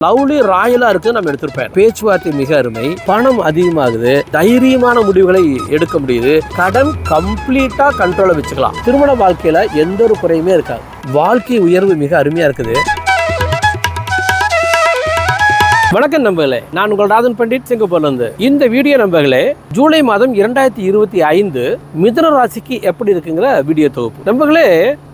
Lovely ராயலா இருக்கு நம்ம எடுத்திருப்பேன். பேச்சுவார்த்தை மிக அருமை, பணம் அதிகமாகுது, தைரியமான முடிவுகளை எடுக்க முடியுது, கடன் கம்ப்ளீட்டா கண்ட்ரோல வச்சுக்கலாம். திருமண வாழ்க்கையில எந்த ஒரு குறையுமே இருக்காது. வாழ்க்கை உயர்வு மிக அருமையா இருக்குது. வணக்கம் நண்பர்களே, நான் உங்கள் ராதன் பண்டிட் சிங்கப்பூர்ல இருந்து. இந்த வீடியோ நண்பர்களே ஜூலை மாதம் 2025 மிதுன ராசிக்கு எப்படி இருக்குங்கிற வீடியோ தொகுப்பு. நண்பர்களே,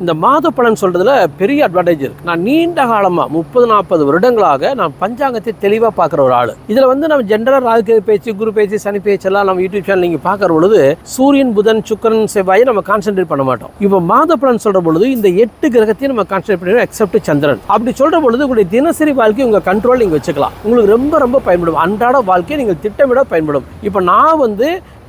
இந்த மாத பலன் சொல்றதுல பெரிய அட்வான்டேஜ் இருக்கு. நான் நீண்ட காலமா 30-40 வருடங்களாக நான் பஞ்சாங்கத்தை தெளிவா பாக்குற ஒரு ஆளு. இதுல நம்ம ஜென்ரலா ராகு பேச்சு, குரு பேச்சு, சனி பேச்சு எல்லாம் நம்ம யூடியூப் சேனல் நீங்க பாக்குற பொழுது சூரியன், புதன், சுக்கிரன், செவ்வாயை நம்ம கான்சென்ட்ரேட் பண்ண மாட்டோம். இப்ப மாத பலன் சொல்ற பொழுது இந்த 8 கிரகத்தையும் நம்ம கான்சென்ட்ரேட் பண்ணுவோம், எக்ஸப்ட் சந்திரன். அப்படி சொல்ற பொழுது உங்களுடைய தினசரி வாழ்க்கை உங்க கண்ட்ரோல் நீங்க வச்சுக்கலாம். உங்களுக்கு ரொம்ப பயன்படும். அன்றாட வாழ்க்கையை நீங்கள் திட்டமிட பயன்படும். இப்போ நான்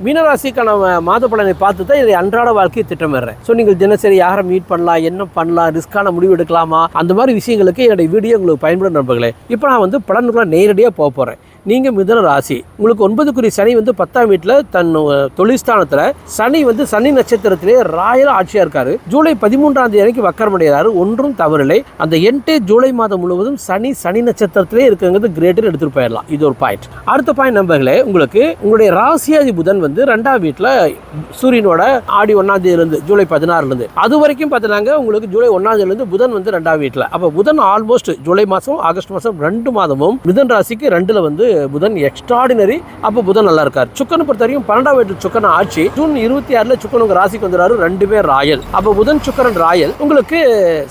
மீனராசிக்கான மாத பலனை பார்த்து தான் இதை அன்றாட வாழ்க்கையை திட்டமிடுறேன். ஸோ நீங்கள் தினசரி யாரை மீட் பண்ணலாம், என்ன பண்ணலாம், ரிஸ்கான முடிவு எடுக்கலாமா, அந்த மாதிரி விஷயங்களுக்கு என்னுடைய வீடியோ உங்களுக்கு பயன்படும் நண்பர்களே. இப்போ நான் பலனுக்குள்ள நேரடியாக போக போகிறேன். நீங்கள் மிதுன ராசி, உங்களுக்கு 9 சனி 10ஆம் வீட்டில் தன் தொழில்ஸ்தானத்தில் சனி சனி நட்சத்திரத்திலே ராயல் ஆட்சியாக இருக்காரு. ஜூலை 13ஆம் தேதி வரைக்கும் வக்கரமடைகிறாரு. ஒன்றும் தவறில்லை. அந்த ஜூலை மாதம் முழுவதும் சனி நட்சத்திரத்திலே இருக்குங்கிறது கிரேட்டர் எடுத்துட்டு போயிடலாம். இது ஒரு பாயிண்ட். அடுத்த பாயிண்ட் நண்பர்களே, உங்களுடைய ராசியாதி புதன் 2ஆம் வீட்டில் சூரியனோட ஆடி 1ஆம் தேதியிலிருந்து ஜூலை 16 அது வரைக்கும் பார்த்தீங்கன்னா உங்களுக்கு ஜூலை 1ஆம் தேதியிலிருந்து புதன் 2ஆம் வீட்டில். அப்போ புதன் ஆல்மோஸ்ட் ஜூலை மாதம், ஆகஸ்ட் மாதம் 2 மாதமும் மிதுன ராசிக்கு 2ல் புதன் எக்ஸ்ட்ராடினரி. அப்போ புதன் நல்லா இருக்காரு. சுக்கரனை பொறுத்த வரைக்கும் 12ஆம் வீட்டு சுக்கரன் ஆட்சி. ஜூன் 26 சுக்கரன் உங்க ராசிக்கு வந்துறாரு. 2 ராயல். அப்போ புதன் சுக்கரன் ராயல். உங்களுக்கு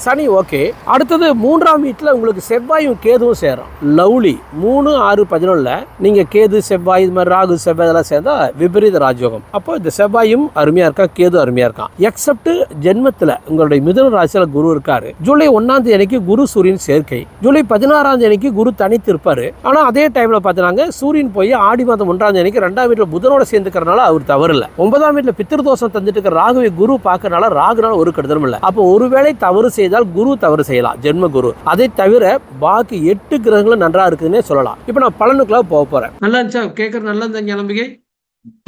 சனி ஓகே. அடுத்தது 3ஆம் வீட்டில் உங்களுக்கு செவ்வாயும் கேதுவும் சேரும். லவ்லி 3, 6, 11 நீங்க கேது, செவ்வாய், இது மாதிரி ராகு, செவ்வாய் இதெல்லாம் சேர்ந்தா விபரீத ராஜயோகம். அப்போ இந்த செவ்வாயும் அருமையா இருக்கா, கேது அருமையா இருக்கான். எக்ஸப்ட் ஜென்மத்துல உங்களுடைய மிதுன ராசியில குரு இருக்காரு. ஜூலை 1ஆம் தேதிக்கு குரு சூரியன் சேர்க்கை. ஜூலை 16ஆம் தேதிக்கு குரு தனித்து இருப்பாரு. ஆனா அதே டைம்ல பாத்தீங்கன்னா சூரியன் போய் ஆடி மாதம் 1ஆம் தேதிக்கு 2ஆம் வீட்டுல புதனோட சேர்ந்துக்கிறனால அவர் தவறு இல்லை. 9ஆம் வீட்டுல பித்திருதோஷம் தந்துட்டு இருக்க ராகுவை குரு பார்க்கறனால ராகுனால ஒரு கெடுதலும் இல்லை. அப்போ ஒருவேளை தவறு செய்தால் குரு தவறு செய்யலாம், ஜென்ம குரு. அதை தவிர பாக்கி 8 கிரகங்களும் நன்றா இருக்குதுன்னே சொல்லலாம். இப்போ நான் பலனுக்குள்ள போக போறேன். நல்லா இருந்துச்சா? கேட்கறது நல்லா இருந்த நம்பிக்கை.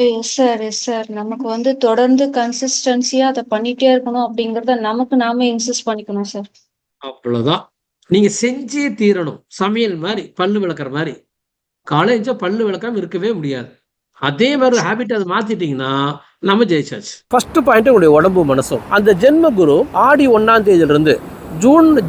எஸ் சார் நமக்கு தொடர்ந்து கன்சிஸ்டன்சியா அதை பண்ணிட்டே இருக்கணும் அப்படிங்கறத நமக்கு நாம இன்சிஸ்ட் பண்ணிக்கணும் சார். அவ்வளவுதான். நீங்க செஞ்சே தீரணும். சமையல் மாதிரி, பல்லு விளக்குற மாதிரி. காலேஜ் பல்லு விளக்காம இருக்கவே முடியாது. அதே மாதிரி ஹேபிட் அதை மாத்திட்டீங்கன்னா நம்ம ஜெயிச்சாச்சு. ஃபர்ஸ்ட் பாயிண்ட் உங்களுடைய உடம்பு மனசும். அந்த ஜென்ம குரு ஆடி 1ஆம் தேதியிலிருந்து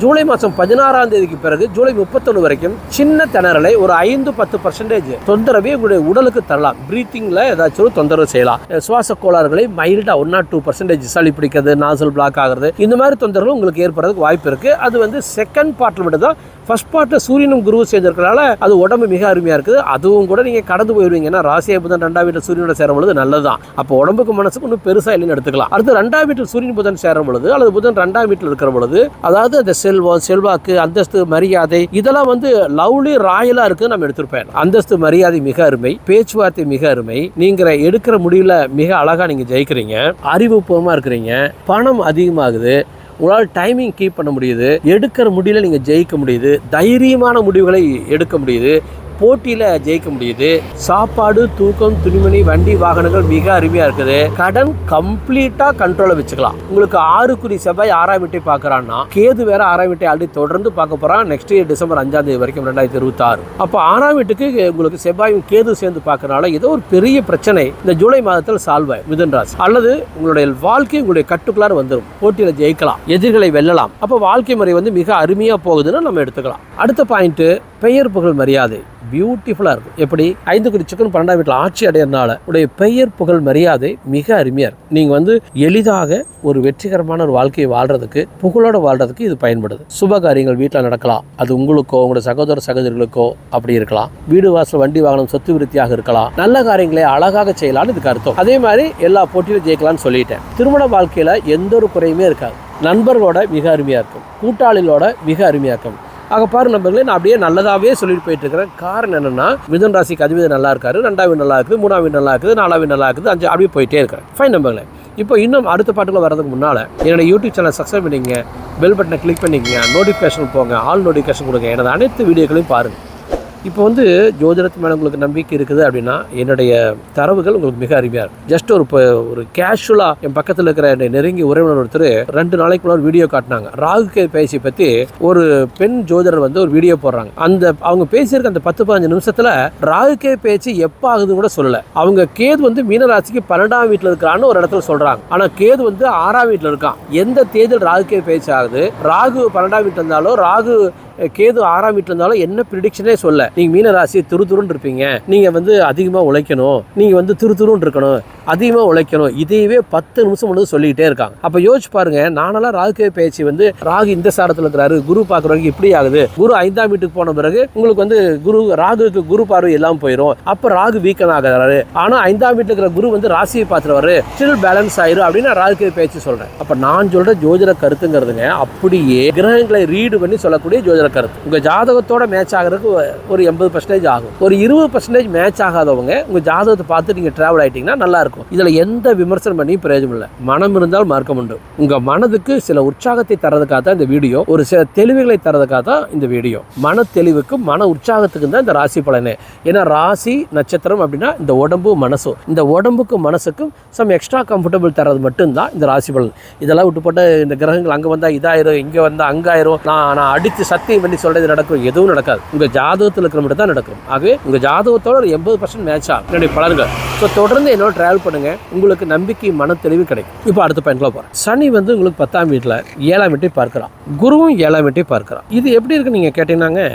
ஜூலை மாதம் 16ஆம் தேதிக்கு பிறகு ஜூலை 31 வரைக்கும் சின்ன திணறலை ஒரு 5-10% தொந்தரவே உங்களுடைய உடலுக்கு தரலாம். பிரீத்திங்ல ஏதாச்சும் ஒரு தொந்தரவு செய்யலாம். சுவாச கோளாறுகளை மைல்டா 1-2% சளி பிடிக்கிறது, நாசல் பிளாக் ஆகிறது, இந்த மாதிரி தொந்தரவு உங்களுக்கு ஏற்படுறதுக்கு வாய்ப்பு இருக்கு. அது செகண்ட் பார்ட்ல மட்டும் தான். ஃபர்ஸ்ட் பார்ட்ல சூரியனும் குருவும் சேர்ந்திருக்கிறனால அது உடம்பு மிக அருமையா இருக்குது. அதுவும் கூட நீங்க கடந்து போயிருவீங்க. ஏன்னா ராசியா புதன் 2ஆம் வீட்டில் சூரியனோட சேரும் பொழுது நல்லதுதான். அப்போ உடம்புக்கு மனசுக்கு ஒன்றும் பெருசா இல்லைன்னு எடுத்துக்கலாம். அடுத்து 2ஆம் வீட்டில் சூரியன் புதன் சேரும் பொழுது அல்லது புதன் 2ஆம் வீட்டில் இருக்கிற பொழுது அதாவது அந்த செல்வம், செல்வாக்கு, அந்தஸ்து, மரியாதை இதெல்லாம் லவ்லி ராயலா இருக்கு நம்ம எடுத்திருப்பேன். அந்தஸ்து, மரியாதை மிக அருமை, பேச்சுவார்த்தை மிக அருமை, நீங்க எடுக்கிற முடிவுல மிக அழகா நீங்க ஜெயிக்கிறீங்க, அறிவுபூர்வமா இருக்கிறீங்க, பணம் அதிகமாகுது, உங்களால் டைமிங் கீப் பண்ண முடியுது, எடுக்கிற முடியல நீங்கள் ஜெயிக்க முடியுது, தைரியமான முடிவுகளை எடுக்க முடியுது, போட்டியில ஜெயிக்க முடியுது, சாப்பாடு, தூக்கம், துணிமணி, வண்டி, வாகனங்கள் மிக அருமையா இருக்குது, கடன் கம்ப்ளீட்டா கண்ட்ரோல வச்சுக்கலாம். உங்களுக்கு 6 செவ்வாய் 6ஆம் வீட்டை பார்க்கறான்னா கேது வேற 6ஆம் வீட்டை ஆல்ரெடி தொடர்ந்து பார்க்க போறான். நெக்ஸ்ட் இயர் டிசம்பர் 5ஆம் தேதி வரைக்கும் 2026. அப்போ 6ஆம் வீட்டுக்கு உங்களுக்கு செவ்வாயும் கேது சேர்ந்து பார்க்கறனால ஏதோ ஒரு பெரிய பிரச்சனை இந்த ஜூலை மாதத்தில் சால்வ் ஆகும் மிதுன ராசி. அல்லது உங்களுடைய வாழ்க்கை உங்களுடைய கட்டுக்குள்ளார வந்துடும். போட்டியில ஜெயிக்கலாம், எதிர்களை வெல்லலாம். அப்போ வாழ்க்கை முறை மிக அருமையா போகுதுன்னு நம்ம எடுத்துக்கலாம். அடுத்த பாயிண்ட் பெயர், புகழ், மரியாதை பியூட்டிஃபுல்லா இருக்கும். எப்படி 5 சுக்கரன் 12ஆம் வீட்டில் ஆட்சி அடையறதுனால உடைய பெயர், புகழ், மரியாதை மிக அருமையா இருக்கும். நீங்க எளிதாக ஒரு வெற்றிகரமான ஒரு வாழ்க்கையை வாழ்றதுக்கு, புகழோட வாழ்றதுக்கு இது பயன்படுது. சுப காரியங்கள் வீட்டில் நடக்கலாம். அது உங்களுக்கோ உங்களுடைய சகோதர சகோதரிகளுக்கோ அப்படி இருக்கலாம். வீடு, வாசல், வண்டி, வாகனம், சொத்து விருத்தியாக இருக்கலாம். நல்ல காரியங்களை அழகாக செய்யலாம்னு இதுக்கு அர்த்தம். அதே மாதிரி எல்லா போட்டியிலும் ஜெயிக்கலாம்னு சொல்லிட்டேன். திருமண வாழ்க்கையில எந்த ஒரு குறையுமே இருக்காது. நண்பர்களோட மிக அருமையா இருக்கும். கூட்டாளிகளோட மிக அருமையா இருக்கும். ஆக பாரு நண்பர்களே, நான் அப்படியே நல்லதாகவே சொல்லிட்டு போயிட்டு இருக்கிறேன். காரணம் என்னன்னா மிதுன ராசிக்கு அதிபதி நல்லா இருக்காரு, 2ஆம் வீடு நல்லா இருக்குது, 3ஆம் வீடு நல்லா இருக்குது, 4ஆம் வீடு நல்லா இருக்குது, 5 அப்படியே போயிட்டே இருக்கிறேன். ஃபைன் நண்பர்களே, இப்போ இன்னும் அடுத்த பாட்டுக்குள்ள வரதுக்கு முன்னால் என்னோட யூடியூப் சேனல் சப்ஸ்கிரைப் பண்ணிக்கங்க, பெல் பட்டனை கிளிக் பண்ணிக்கங்க, நோட்டிஃபிகேஷன் போங்க, ஆல் நோட்டிஃபிகேஷன் கொடுங்க, எனது அனைத்து வீடியோக்களையும் பாருங்கள். இப்போ வந்து ஜோதிடத்து மேலே உங்களுக்கு நம்பிக்கை இருக்குது அப்படின்னா என்னுடைய தரவுகள் உங்களுக்கு மிக அருமையாக இருக்கும். ஜஸ்ட் ஒரு கேஷுவலாக என் பக்கத்தில் இருக்கிற நெருங்கி உறவினர் ஒருத்தர் 2 நாளைக்கு முன்னாடி வீடியோ காட்டினாங்க. ராகு பேசி பற்றி ஒரு பெண் ஜோதிடர் வந்து ஒரு வீடியோ போடுறாங்க. அவங்க பேசியிருக்க அந்த 10-15 நிமிஷத்தில் ராகு பேச்சு எப்போ ஆகுதுன்னு கூட சொல்லலை. அவங்க கேது வந்து மீனராசிக்கு 12ஆம் வீட்டில் இருக்கான்னு ஒரு இடத்துல சொல்கிறாங்க. ஆனால் கேது வந்து 6ஆம் வீட்டில் இருக்கான். எந்த தேதியில் ராகு பேச்சு ஆகுது, ராகு 12ஆம் வீட்டில் இருந்தாலும் ராகு கேது 6ஆம் வீட்டில் இருந்தாலும் என்ன ப்ரிடிக்ஷனே சொல்ல. நீங்கள் மீனராசி துருதுருன்னு இருப்பீங்க, நீங்கள் வந்து அதிகமாக உழைக்கணும், நீங்கள் வந்து துருதுருன்னு இருக்கணும், அதிகமாக உழைக்கணும், இதையவே 10 நிமிஷம் முழுது சொல்லிக்கிட்டே இருக்காங்க. அப்போ யோசிச்சு பாருங்க, நானெல்லாம் ராகு பேச்சு வந்து ராகு இந்த சாரத்தில் இருக்கிறாரு, குரு பார்க்குறவங்க இப்படி ஆகுது, குரு 5ஆம் வீட்டுக்கு போன பிறகு உங்களுக்கு வந்து ராகுக்கு குரு பார்வை எல்லாம் போயிடும், அப்போ ராகு வீக்கன் ஆகிறாரு. ஆனால் 5ஆம் வீட்டில் இருக்கிற குரு வந்து ராசியை பார்த்துருவாரு, ஸ்டில் பேலன்ஸ் ஆயிரும் அப்படின்னு ராகு பேச்சு சொல்கிறேன். அப்போ நான் சொல்கிற ஜோதிட கருத்துங்கிறதுங்க அப்படியே கிரகங்களை ரீடு பண்ணி சொல்லக்கூடிய ஜோதிட கருத்து. உங்க ஜாதகத்தோட மேட்ச் ஆகிறதுக்கு ஒரு 80% ஆகும். ஒரு 20% மேட்ச் ஆகாதவங்க உங்க ஜாதகத்தை பார்த்து நீங்க டிராவல் ஆயிட்டீங்கன்னா நல்லா இருக்கும். இதுல எந்த விமர்சனம் பண்ணி பிரயோஜனம் இல்லை. மனம் இருந்தால் மார்க்கம் உண்டு. உங்க மனதுக்கு சில உற்சாகத்தை தரதுக்காக தான் இந்த வீடியோ, ஒரு சில தெளிவுகளை தரதுக்காக தான் இந்த வீடியோ. மன தெளிவுக்கும் மன உற்சாகத்துக்கும் தான் இந்த ராசி பலனே. ஏன்னா ராசி நட்சத்திரம் அப்படின்னா இந்த உடம்பு மனசும், இந்த உடம்புக்கும் மனசுக்கும் சம் எக்ஸ்ட்ரா கம்ஃபர்டபுள் தரது மட்டும்தான் இந்த ராசி பலன். இதெல்லாம் விட்டு போட்டு இந்த கிரகங்கள் அங்கே வந்தால் இதாயிரும், இங்கே வந்தால் அங்காயிரும், நான் அடித்து சத்தியம் பண்ணி சொல்றது நடக்கும், எதுவும் நடக்காது. உங்க ஜாதகத்தில் இருக்கிற மட்டும் தான் நடக்கும். ஆகவே உங்க ஜாதகத்தோட ஒரு 80% மேட்ச் ஆகும் என்னுடைய பலன்கள். ஸோ தொடர்ந்து என்னோட டிராவல் பண்ணுங்க, உங்களுக்கு நம்பிக்கை மன தெளிவு கிடைக்கும். இப்போ அடுத்த பயன்களை போகிறேன். சனி வந்து உங்களுக்கு 10ஆம் வீட்டில் 7ஆம் வீட்டை பார்க்கிறான், குருவும் 7ஆம் வீட்டை பார்க்கிறான். இது எப்படி இருக்கு நீங்க கேட்டீங்கன்னா,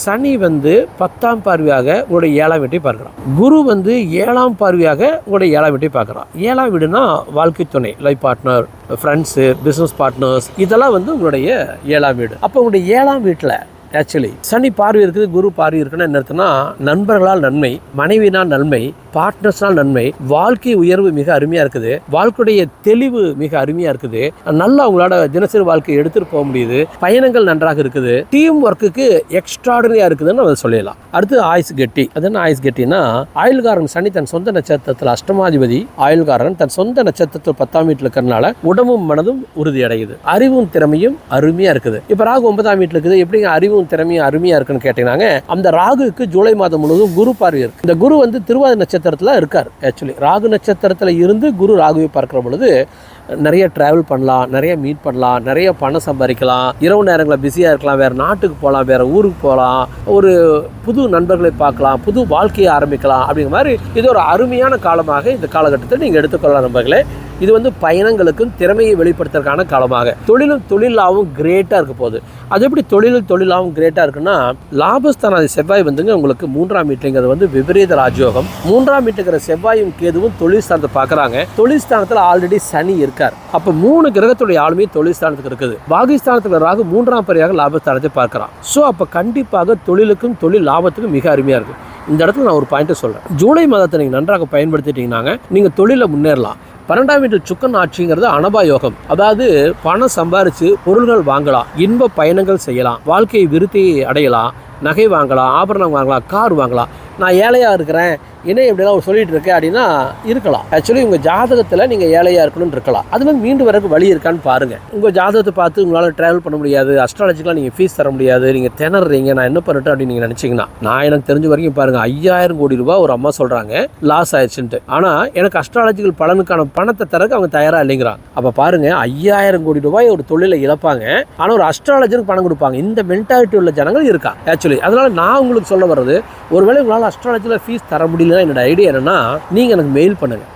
சனி வந்து 10ஆம் பார்வையாக உங்களுடைய 7ஆம் வீட்டை பார்க்கிறான், குரு வந்து 7ஆம் பார்வையாக உங்களுடைய 7ஆம் வீட்டை பார்க்கிறான். 7ஆம் வீடுனா வாழ்க்கை துணை, life partner, friends, business partners, இதெல்லாம் வந்து உங்களுடைய 7ஆம் வீடு. அப்போ உங்களுடைய 7ஆம் வீட்டில் ஆக்சுவலி சனி பார்வை இருக்குது, குரு பார்வை இருக்குன்னு என்ன அர்த்தம்னா, நண்பர்களால் நன்மை, மனைவினால் நன்மை, பார்ட்னர்ஸ்னால் நன்மை, வாழ்க்கை உயர்வு மிக அருமையாக இருக்குது, வாழ்க்கையுடைய தெளிவு மிக அருமையாக இருக்குது, நல்லா உங்களோட தினசரி வாழ்க்கையை எடுத்துகிட்டு போக முடியுது, பயணங்கள் நன்றாக இருக்குது, டீம் ஒர்க்குக்கு எக்ஸ்ட்ராடனரியாக இருக்குதுன்னு நம்ம சொல்லலாம். அடுத்து ஆயுஸ் கெட்டி. அது என்ன ஆயுஸ் கெட்டினா, ஆயுள்காரன் சனி தன் சொந்த நட்சத்திரத்தில் அஷ்டமாதிபதி ஆயுள்காரன் தன் சொந்த நட்சத்திரத்தில் 10ஆம் வீட்டில் இருக்கிறனால உடம்பும் மனதும் உறுதி அடையுது, அறிவும் திறமையும் அருமையாக இருக்குது. இப்போ ராகு 9ஆம் வீட்டில் இருக்குது. எப்படிங்க அறிவும் திறமையும் அருமையாக இருக்குன்னு கேட்டீங்கன்னா, அந்த ராகுக்கு ஜூலை மாதம் முழுவதும் குரு பார்வை இருக்கு. இந்த குரு வந்து திருவாதிரை நட்சத்திரத்தில் இருக்கார். ஆக்சுவலி ராகு நட்சத்திரத்தில் இருந்து குரு ராகுவை பார்க்கிற பொழுது நிறைய ட்ராவல் பண்ணலாம், நிறைய மீட் பண்ணலாம், நிறைய பணம் சம்பாதிக்கலாம், இரவு நேரங்களில் பிஸியாக இருக்கலாம், வேறு நாட்டுக்கு போகலாம், வேறு ஊருக்கு போகலாம், ஒரு புது நண்பர்களை பார்க்கலாம், புது வாழ்க்கையை ஆரம்பிக்கலாம். அப்படிங்கிற மாதிரி இது ஒரு அருமையான காலமாக இந்த காலகட்டத்தை நீங்கள் எடுத்துக்கொள்ளலாம் நண்பர்களே. இது வந்து பயணங்களுக்கும் திறமையை வெளிப்படுத்துறதுக்கான காலமாக, தொழிலாகவும் கிரேட்டாக இருக்க போகுது. அது எப்படி தொழிலாகவும் கிரேட்டாக இருக்குன்னா, லாபஸ்தானாதி செவ்வாய் வந்துங்க உங்களுக்கு 3ஆம் வீட்டுங்கிறது வந்து விபரீத ராஜயோகம். 3ஆம் வீட்டுங்கிற செவ்வாயும் கேதுவும் தொழில் ஸ்தானத்தை பார்க்குறாங்க. தொழில் ஸ்தானத்தில் ஆல்ரெடி சனி இருக்கார். அப்போ 3 கிரகத்துடைய ஆளுமே தொழில் ஸ்தானத்துக்கு இருக்குது. பாகிஸ்தானத்தில் ராகு 3ஆம் பரியாக லாபஸ்தானத்தை பார்க்குறான். ஸோ அப்போ கண்டிப்பாக தொழிலுக்கும் தொழில் லாபத்துக்கும் மிக அருமையாக இருக்குது. இந்த இடத்துல நான் ஒரு பாயிண்ட்டை சொல்கிறேன். ஜூலை மாதத்தை நீங்கள் நன்றாக பயன்படுத்திட்டீங்கன்னாங்க நீங்கள் தொழிலில் முன்னேறலாம். 12ஆம் வீட்டில் சுக்கன் ஆட்சிங்கிறது அனபா யோகம். அதாவது பணம் சம்பாரித்து பொருள்கள் வாங்கலாம், இன்ப பயணங்கள் செய்யலாம், வாழ்க்கையை விருத்தி அடையலாம், நகை வாங்கலாம், ஆபரணம் வாங்கலாம், கார் வாங்கலாம். நான் ஏழையாக இருக்கிறேன், என்ன எப்படிலாம் சொல்லிட்டு இருக்கேன் அப்படின்னா இருக்கலாம். ஆக்சுவலி உங்கள் ஜாதகத்தில் நீங்கள் ஏழையாக இருக்கணும்னு இருக்கலாம். அது மாதிரி மீண்டு வரக்கு வழி இருக்கான்னு பாருங்கள். உங்கள் ஜாதகத்தை பார்த்து உங்களால் ட்ராவல் பண்ண முடியாது, அஸ்ட்ராலஜிக்கெலாம் நீங்கள் ஃபீஸ் தர முடியாது, நீங்கள் திணறீங்க, நான் என்ன பண்ணிட்டேன் அப்படின்னு நீங்கள் நினச்சிங்கன்னா, நான் எனக்கு தெரிஞ்ச வரைக்கும் பாருங்கள் 5000 கோடி ரூபாய் ஒரு அம்மா சொல்கிறாங்க லாஸ் ஆயிடுச்சுன்ட்டு. ஆனால் எனக்கு அஸ்ட்ராலஜிக்கல் பலனுக்கான பணத்தை தரக்கு அவங்க தயாராக இல்லைங்கிறாங்க. அப்போ பாருங்கள் 5000 கோடி ரூபாய் ஒரு தொழிலை இழப்பாங்க, ஆனால் ஒரு அஸ்ட்ராலஜருக்கு பணம் கொடுப்பாங்க. இந்த மென்டாலிட்டி உள்ள ஜனங்கள் இருக்கா ஆக்சுவலி. அதனால் நான் உங்களுக்கு சொல்ல வர்றது, ஒருவேளை உங்களால் அஸ்ட்ராலஜியில் ஃபீஸ் தர முடியல, என்னோட ஐடியா என்னன்னா, நீங்கள் எனக்கு மெயில் பண்ணுங்கள்,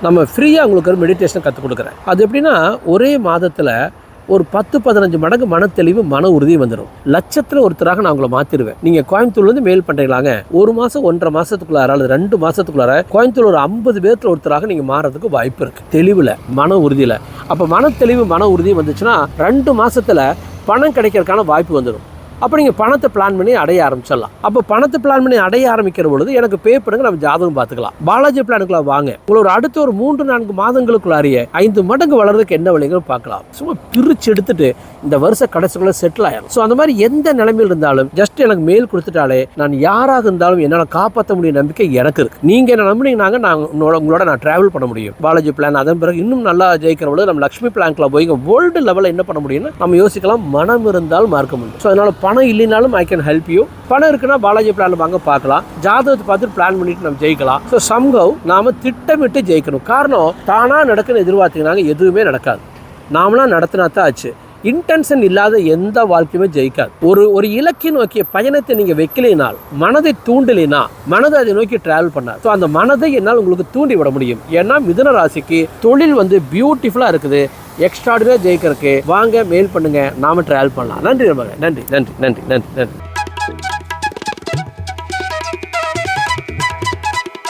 நம்ம ஃப்ரீயாக உங்களுக்கு ஒரு மெடிடேஷன் கற்றுக் கொடுக்குறேன். அது எப்படின்னா, ஒரே மாதத்தில் ஒரு 10-15 மடங்கு மன தெளிவு மன உறுதி வந்துடும். லட்சத்தில் ஒருத்தராக நான் உங்களை மாற்றிடுவேன். நீங்கள் கோயம்புத்தூர்லேருந்து மெயில் பண்ணுறீங்களாங்க, 1 மாதம் 1.5 மாதத்துக்குள்ளார அல்லது 2 மாதத்துக்குள்ளார கோயம்புத்தூர் ஒரு 50 பேர்த்தில் ஒருத்தராக நீங்கள் மாறதுக்கு வாய்ப்பு இருக்குது, தெளிவில் மன உறுதியில். அப்போ மன தெளிவு மன உறுதி வந்துச்சுன்னா 2 மாதத்தில் பணம் கிடைக்கிறதுக்கான வாய்ப்பு வந்துடும். அப்போ நீங்கள் பணத்தை பிளான் பண்ணி அடைய ஆரம்பிச்சிடலாம். அப்போ பணத்தை பிளான் பண்ணி அடைய ஆரம்பிக்கிற பொழுது எனக்கு பே பண்ணுங்க, நம்ம ஜாதகம் பார்த்துக்கலாம். பாலாஜி பிளானுக்குலாம் வாங்க, உங்களோட அடுத்த ஒரு 3-4 மாதங்களுக்குள்ளாரிய 5 மடங்கு வளர்றதுக்கு என்ன வழிகள் பார்க்கலாம். சும்மா பிரித்து எடுத்துட்டு இந்த வருஷ கடைசிக்குள்ள செட்டில் ஆயிடும். ஸோ அந்த மாதிரி எந்த நிலைமையில் இருந்தாலும் ஜஸ்ட் எனக்கு மெயில் கொடுத்துட்டாலே நான் யாராக இருந்தாலும் என்னால் காப்பாற்ற முடியும் நம்பிக்கை எனக்கு இருக்கு. நீங்கள் என்ன நம்பினீங்கன்னாங்க நான் உங்களோட நான் டிராவல் பண்ண முடியும். பாலாஜி பிளான் அதன் பிறகு இன்னும் நல்லா ஜெயிக்கிற பொழுது நம்ம லக்ஷ்மி பிளான்க்குள்ள போய் வேர்ல்டு லெவலில் என்ன பண்ண முடியும்னு நம்ம யோசிக்கலாம். மனம் இருந்தால் மார்க்க முடியும். ஸோ அதனால பணம் இல்லைனாலும் ஐ கேன் ஹெல்ப் யூ. பணம் இருக்குன்னா பாலாஜி பிளான் வாங்க பார்க்கலாம். ஜாதகத்தை பார்த்து பிளான் பண்ணிட்டு நம்ம ஜெயிக்கலாம். ஸோ சம்ஹவ் நாம திட்டமிட்டு ஜெயிக்கணும். காரணம் தானா நடக்குன்னு எதிர்பார்த்தீங்கன்னா எதுவுமே நடக்காது. நாமளாம் நடத்தினா தான் ஆச்சு. இன்டென்ஷன் இல்லாத எந்த வாழ்க்கையுமே ஜெயிக்காது. ஒரு இலக்கை நோக்கிய பயணத்தை நீங்கள் வைக்கலினால், மனதை தூண்டலினா, மனதை அதை நோக்கி டிராவல் பண்ணார். ஸோ அந்த மனதை என்னால் உங்களுக்கு தூண்டி விட முடியும். ஏன்னா மிதுன ராசிக்கு தொழில் பியூட்டிஃபுல்லாக இருக்குது. எக்ஸ்ட்ராடினரியாக ஜெயிக்கிறதுக்கு வாங்க மெயில் பண்ணுங்க, நாம டிராவல் பண்ணலாம். நன்றி நண்பர்களே. நன்றி நன்றி நன்றி நன்றி நன்றி.